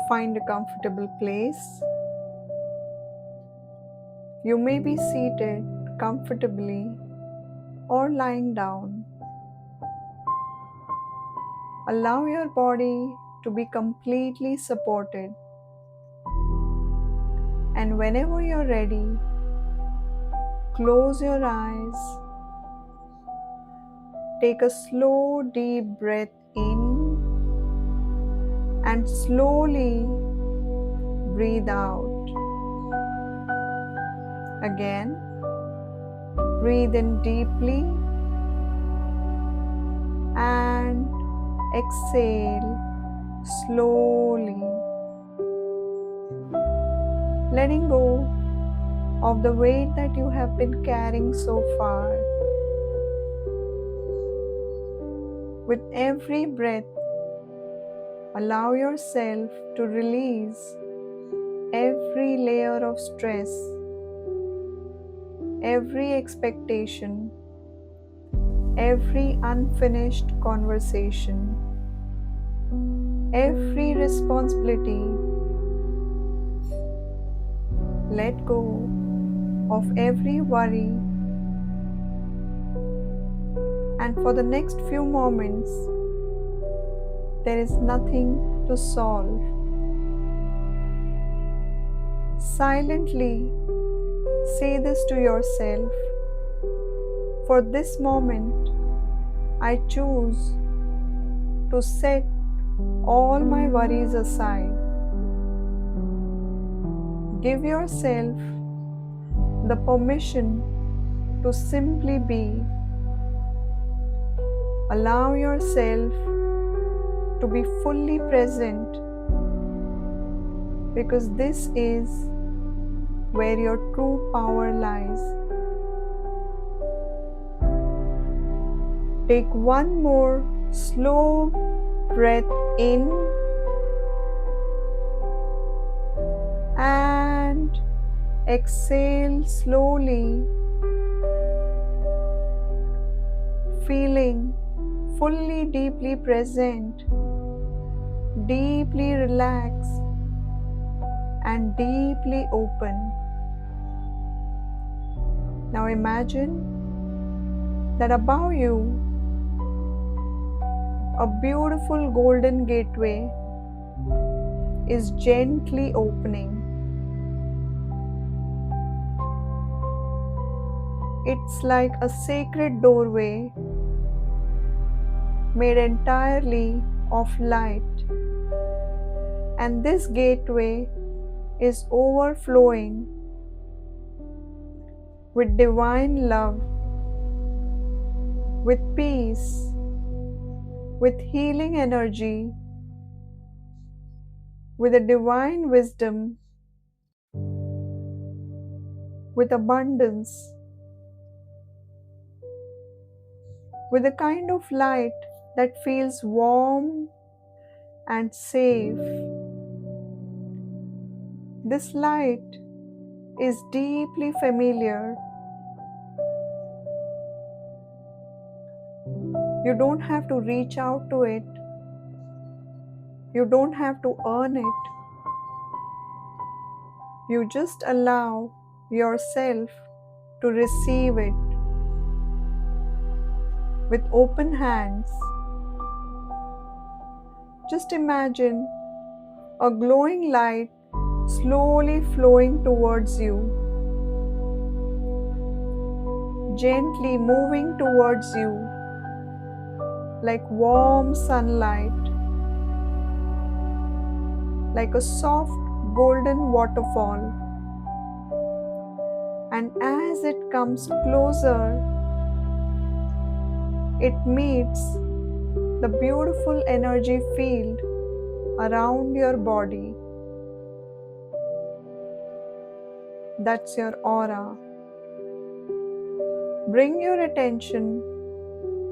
Find a comfortable place. You may be seated comfortably or lying down. Allow your body to be completely supported. And whenever you're ready, close your eyes. Take a slow, deep breath in and slowly breathe out. Again, breathe in deeply and exhale slowly, letting go of the weight that you have been carrying so far. With every breath, allow yourself to release every layer of stress, every expectation, every unfinished conversation, every responsibility. Let go of every worry, and for the next few moments, there is nothing to solve. Silently say this to yourself: for this moment, I choose to set all my worries aside. Give yourself the permission to simply be. Allow yourself to be fully present, because this is where your true power lies. Take one more slow breath in and exhale slowly, feeling fully deeply present, deeply relaxed, and deeply open. Now imagine that above you, a beautiful golden gateway is gently opening. It's like a sacred doorway made entirely of light, and this gateway is overflowing with divine love, with peace, with healing energy, with a divine wisdom, with abundance, with a kind of light that feels warm and safe. This light is deeply familiar. You don't have to reach out to it. You don't have to earn it. You just allow yourself to receive it with open hands. Just imagine a glowing light slowly flowing towards you, gently moving towards you like warm sunlight, like a soft golden waterfall. And as it comes closer, it meets the beautiful energy field around your body. That's your aura. Bring your attention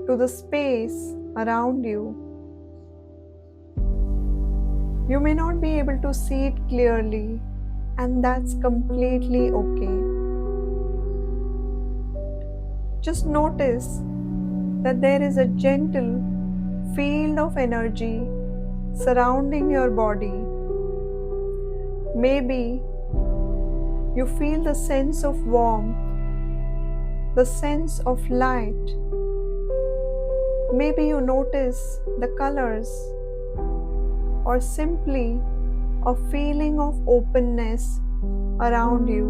to the space around you. You may not be able to see it clearly, and that's completely okay. Just notice that there is a gentle field of energy surrounding your body, Maybe you feel the sense of warmth, the sense of light. Maybe you notice the colors, or simply a feeling of openness around you.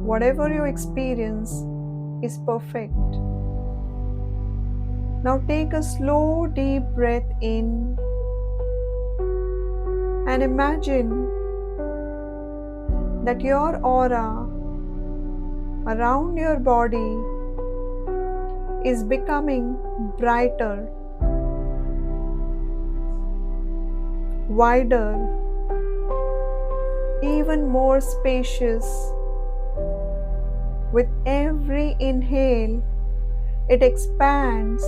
Whatever you experience is perfect. Now take a slow, deep breath in and imagine that your aura around your body is becoming brighter, wider, even more spacious. With every inhale, it expands,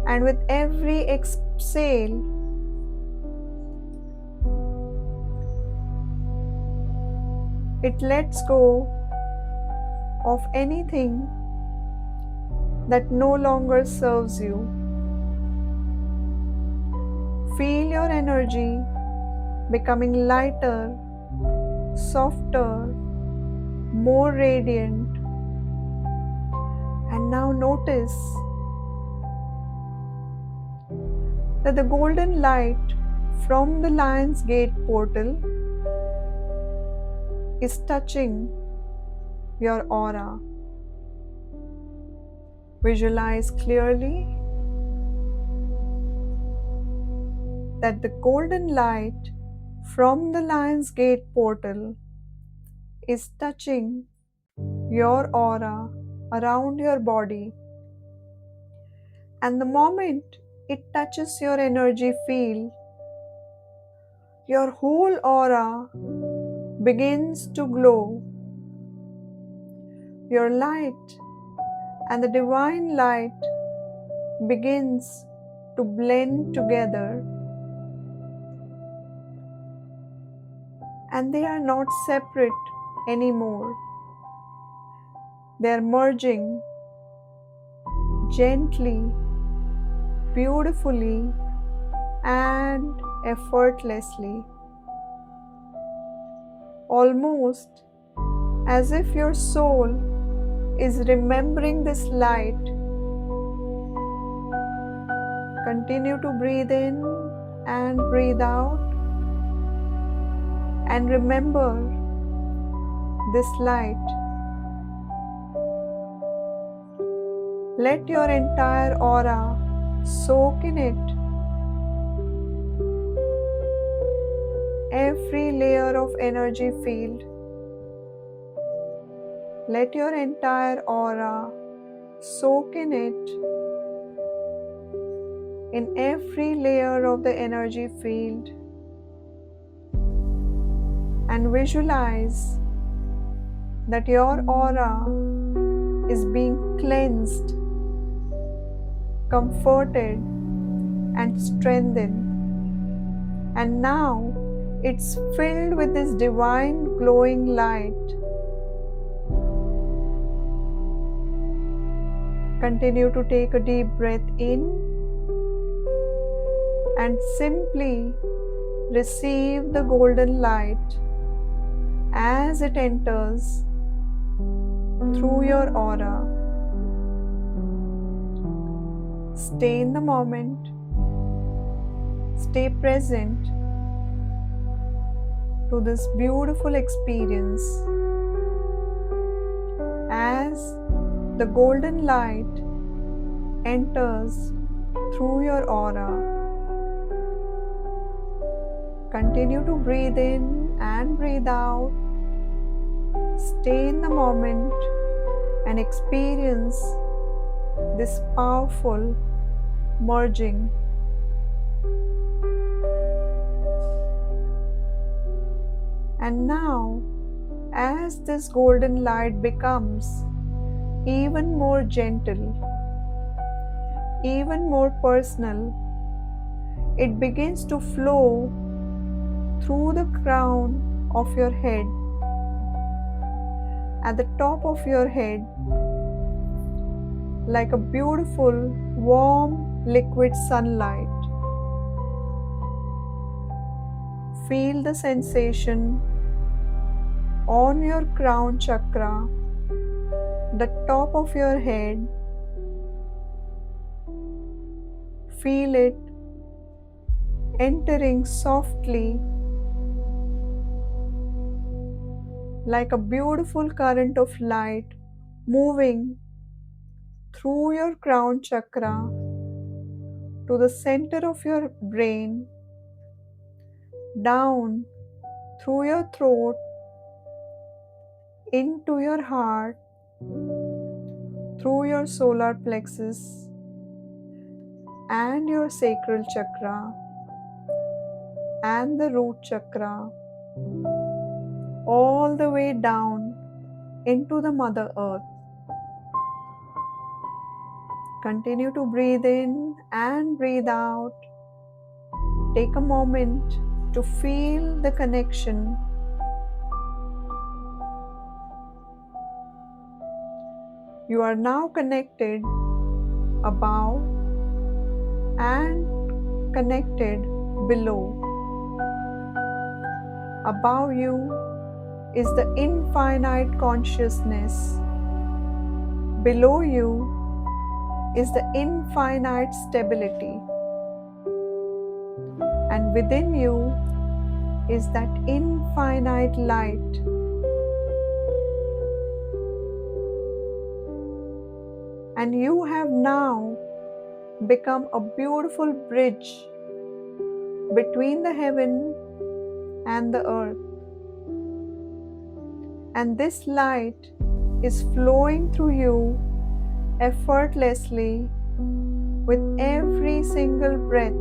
and with every exhale, it lets go of anything that no longer serves you. Feel your energy becoming lighter, softer, more radiant. And now notice that the golden light from the Lion's Gate portal is touching your aura. Visualize clearly that the golden light from the Lion's Gate portal is touching your aura around your body, and the moment it touches your energy field, your whole aura begins to glow. Your light and the divine light begins to blend together, and they are not separate anymore. They are merging gently, beautifully, and effortlessly, almost as if your soul is remembering this light. Continue to breathe in and breathe out, and remember this light. Let your entire aura soak in it. Every layer of energy field. Let your entire aura soak in it. In every layer of the energy field. And visualize that your aura is being cleansed, comforted, and strengthened. And now it's filled with this divine glowing light. Continue to take a deep breath in and simply receive the golden light as it enters through your aura. Stay in the moment. Stay present to this beautiful experience as the golden light enters through your aura. Continue to breathe in and breathe out. Stay in the moment and experience this powerful merging. And now, as this golden light becomes even more gentle, even more personal, it begins to flow through the crown of your head, at the top of your head, like a beautiful, warm, liquid sunlight. Feel the sensation on your crown chakra, the top of your head. Feel it entering softly like a beautiful current of light moving through your crown chakra to the center of your brain, down through your throat, into your heart, through your solar plexus and your sacral chakra and the root chakra, all the way down into the Mother Earth. Continue to breathe in and breathe out. Take a moment to feel the connection. You are now connected above and connected below. Above you is the infinite consciousness. Below you is the infinite stability. And within you is that infinite light. And you have now become a beautiful bridge between the heaven and the earth. And this light is flowing through you effortlessly with every single breath.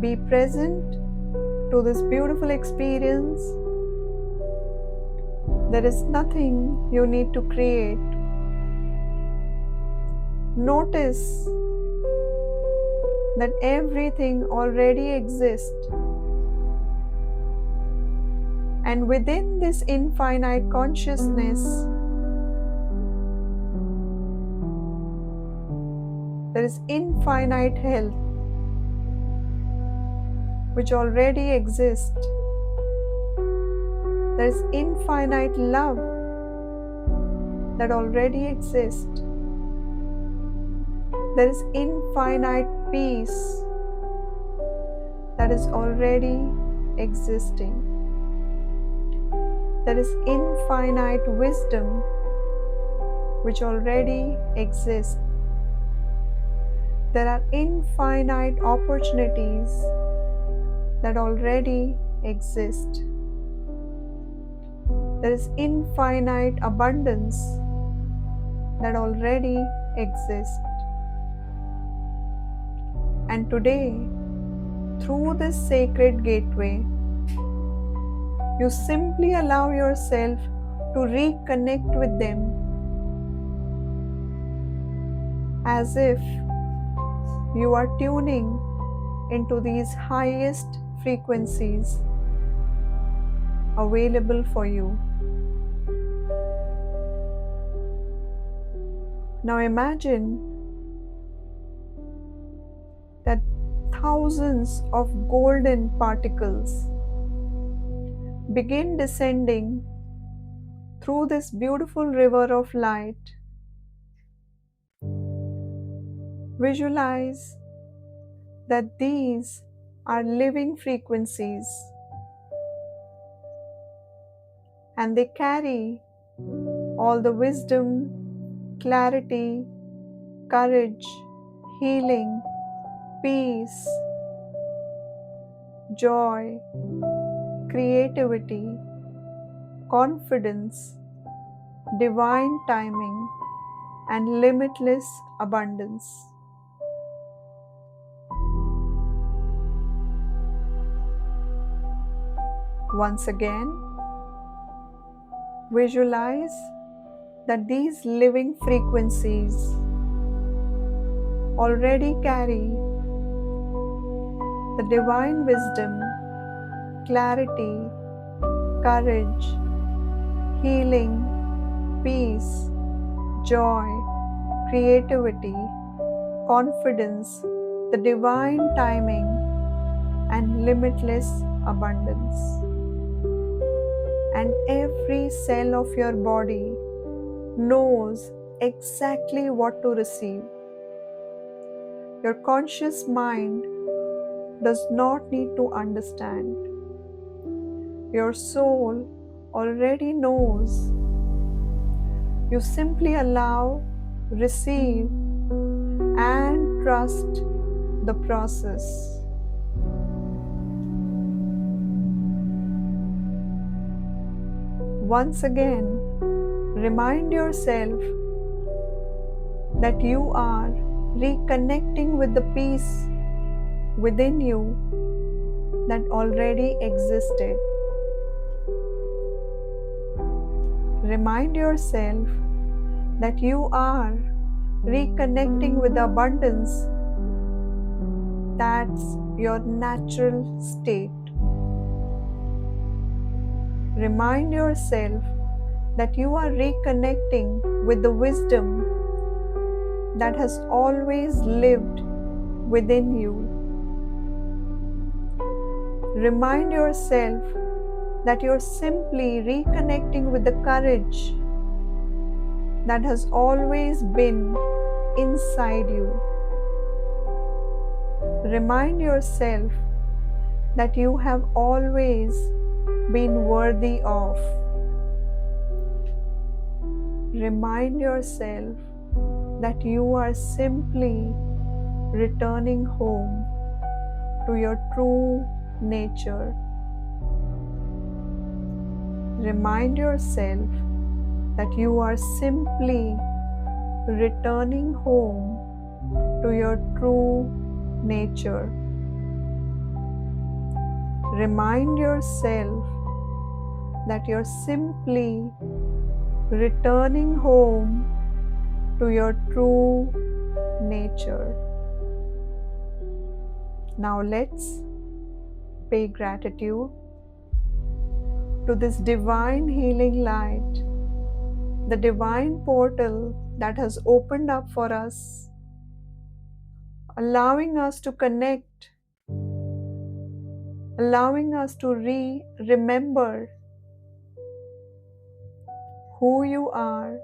Be present to this beautiful experience. There is nothing you need to create. Notice that everything already exists. And within this infinite consciousness, there is infinite health which already exists. There is infinite love that already exists. There is infinite peace that is already existing. There is infinite wisdom which already exists. There are infinite opportunities that already exist. There is infinite abundance that already exists. And today, through this sacred gateway, you simply allow yourself to reconnect with them as if you are tuning into these highest frequencies available for you. Now imagine that thousands of golden particles begin descending through this beautiful river of light. Visualize that these are living frequencies and they carry all the wisdom, clarity, courage, healing, peace, joy, creativity, confidence, divine timing, and limitless abundance. Once again, visualize that these living frequencies already carry the divine wisdom, clarity, courage, healing, peace, joy, creativity, confidence, the divine timing, and limitless abundance. And every cell of your body knows exactly what to receive. Your conscious mind does not need to understand. Your soul already knows. You simply allow, receive, and trust the process. Once again, remind yourself that you are reconnecting with the peace within you that already existed. Remind yourself that you are reconnecting with the abundance that's your natural state. Remind yourself that you are reconnecting with the wisdom that has always lived within you. Remind yourself that you're simply reconnecting with the courage that has always been inside you. Remind yourself that you have always been worthy of. Remind yourself that you are simply returning home to your true nature. Remind yourself that you are simply returning home to your true nature. Remind yourself that you're simply returning home to your true nature. Now let's pay gratitude to this divine healing light, the divine portal that has opened up for us, allowing us to connect, allowing us to remember who you are.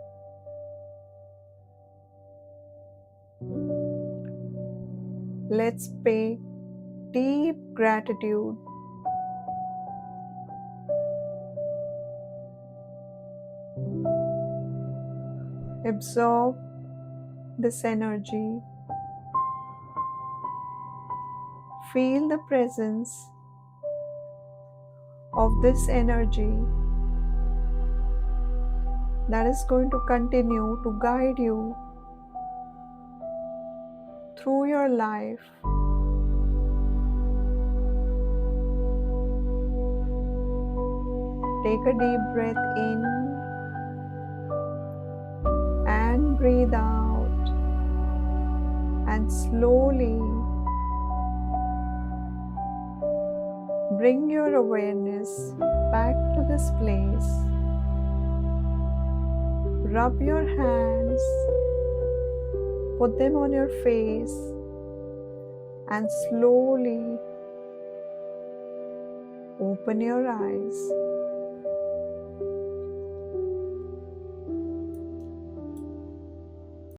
Let's pay deep gratitude. Absorb this energy. Feel the presence of this energy that is going to continue to guide you through your life. Take a deep breath in and breathe out, and slowly bring your awareness back to this place. Rub your hands, put them on your face, and slowly open your eyes.